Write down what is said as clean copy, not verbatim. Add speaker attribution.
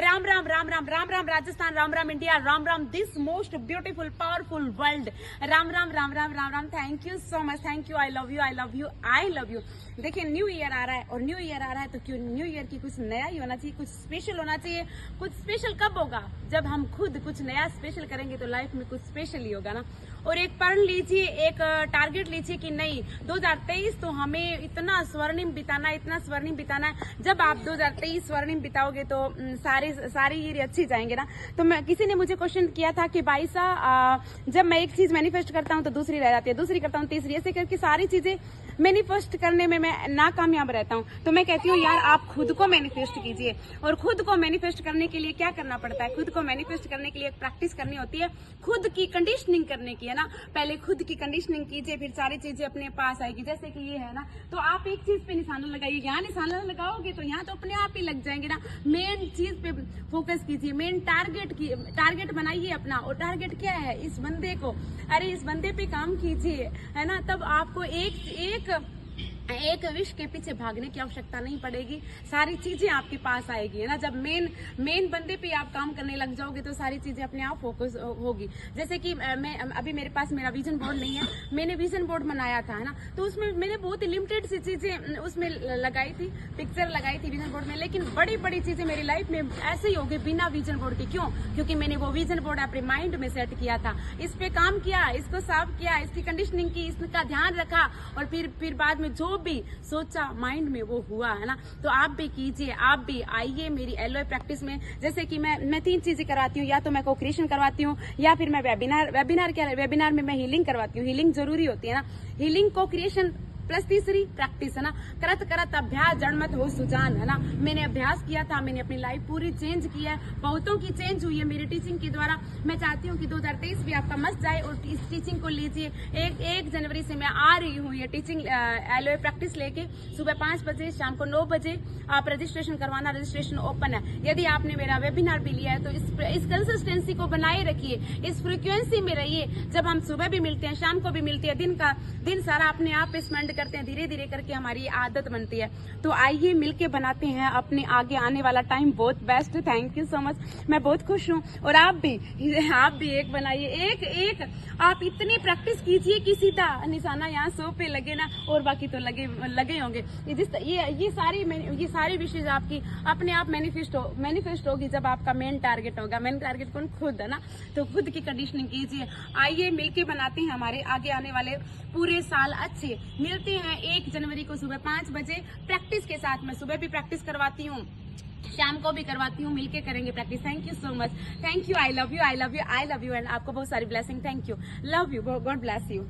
Speaker 1: Ram Ram Ram Ram Ram Ram Rajasthan, Ram Ram India, Ram Ram this most beautiful powerful world. Ram Ram Ram Ram Ram Ram. Thank you so much, thank you. I love you, I love you, I love you. देखिए new year आ रहा है, और new year आ रहा है तो क्यों new year की कुछ नया ही होना चाहिए, कुछ स्पेशल होना चाहिए। कुछ स्पेशल कब होगा? जब हम खुद कुछ नया स्पेशल करेंगे तो लाइफ में कुछ स्पेशल ही होगा ना। और एक प्रण लीजिए, एक टारगेट लीजिए कि नहीं 2023 तो हमें इतना स्वर्णिम बिताना है, इतना स्वर्णिम बिताना है। जब आप 2023 स्वर्णिम बिताओगे तो सारे ईयर अच्छी जाएंगे ना। तो किसी ने मुझे क्वेश्चन किया था कि भाई साहब जब मैं एक चीज मैनिफेस्ट करता हूँ तो दूसरी रह जाती है, दूसरी करता हूँ तीसरी, ऐसे करके सारी चीजें मैनिफेस्ट करने में मैं नाकामयाब रहता हूँ। तो मैं कहती हूँ यार आप खुद को मैनिफेस्ट कीजिए। और खुद को मैनिफेस्ट करने के लिए क्या करना पड़ता है? खुद को मैनिफेस्ट करने के लिए एक प्रैक्टिस करनी होती है, खुद की कंडीशनिंग करने की, है ना। पहले खुद की कंडीशनिंग कीजिए, फिर सारी चीजें अपने पास आएगी। जैसे कि ये है ना, तो आप एक चीज पे निशाना लगाइए, यहाँ निशाना लगाओगे तो यहाँ तो अपने आप ही लग जाएंगे ना। मेन चीज पे फोकस कीजिए, मेन टारगेट बनाइए अपना। और टारगेट क्या है? इस बंदे को, अरे इस बंदे पे काम कीजिए, है ना। तब आपको एक विश के पीछे भागने की आवश्यकता नहीं पड़ेगी, सारी चीजें आपके पास आएगी, है ना। जब मेन बंदे पे आप काम करने लग जाओगे तो सारी चीजें अपने आप फोकस होगी। जैसे कि मैं अभी मेरे पास मेरा विजन बोर्ड नहीं है, मैंने विजन बोर्ड बनाया था, है ना। तो उसमें मैंने बहुत ही लिमिटेड सी चीजें उसमें लगाई थी, पिक्चर लगाई थी विजन बोर्ड में। लेकिन बड़ी बड़ी चीजें मेरी लाइफ में ऐसे ही हो गई बिना विजन बोर्ड के। क्यों? क्योंकि मैंने वो विजन बोर्ड अपने माइंड में सेट किया था, इस पे काम किया, इसको साफ किया, इसकी कंडीशनिंग की, इसका ध्यान रखा, और फिर बाद में जो भी सोचा माइंड में वो हुआ, है ना। तो आप भी कीजिए, आप भी आइए मेरी एलओए प्रैक्टिस में। जैसे कि मैं 3 चीजें करवाती हूँ, या तो मैं को क्रिएशन करवाती हूँ, या फिर मैं वेबिनार में मैं हीलिंग करवाती हूँ। हीलिंग जरूरी होती है ना, हीलिंग को क्रिएशन प्लस तीसरी प्रैक्टिस, है ना। करत करत अभ्यास जड़मत हो सुजान, है ना। मैंने अभ्यास किया था, मैंने अपनी लाइफ पूरी चेंज की है, बहुतों की चेंज हुई है मेरी टीचिंग के द्वारा। मैं चाहती हूँ कि 2023 भी आपका मस्त जाए, और इस टीचिंग को लीजिए। 1 जनवरी से मैं आ रही हूँ ये टीचिंग एलओए प्रैक्टिस लेके, सुबह 5 बजे, शाम को 9 बजे। आप रजिस्ट्रेशन करवाना, रजिस्ट्रेशन ओपन है। यदि आपने मेरा वेबिनार भी लिया है तो इस कंसिस्टेंसी को बनाए रखिए, इस फ्रिक्वेंसी में रहिए। जब हम सुबह भी मिलते हैं, शाम को भी मिलते हैं, दिन सारा अपने आप पे स्पेंड करते हैं, धीरे धीरे करके हमारी आदत बनती है। तो आइए मिलके बनाते हैं अपने आगे आने वाला टाइम बहुत best. Thank you so much, मैं बहुत खुश हूँ। और आप भी एक बनाइए, एक आप इतनी प्रैक्टिस कीजिए कि सीधा निशाना यहाँ 100 पे लगे ना, और बाकी तो लगे होंगे। ये सारी विशेष आपकी अपने आप मैनिफेस्ट होगी जब आपका मेन टारगेट होगा। मेन टारगेट कौन? खुद, है ना। तो खुद की कंडीशनिंग कीजिए। आइए मिलके बनाते हैं हमारे आगे आने वाले पूरे साल अच्छे। मिलते हैं 1 जनवरी को सुबह 5 बजे प्रैक्टिस के साथ। मैं सुबह भी प्रैक्टिस करवाती हूँ, शाम को भी करवाती हूँ, मिलके करेंगे practice. Thank you so much, thank you. I love you, I love you, I love you. And आपको बहुत सारी blessing. Thank you, love you, God bless you.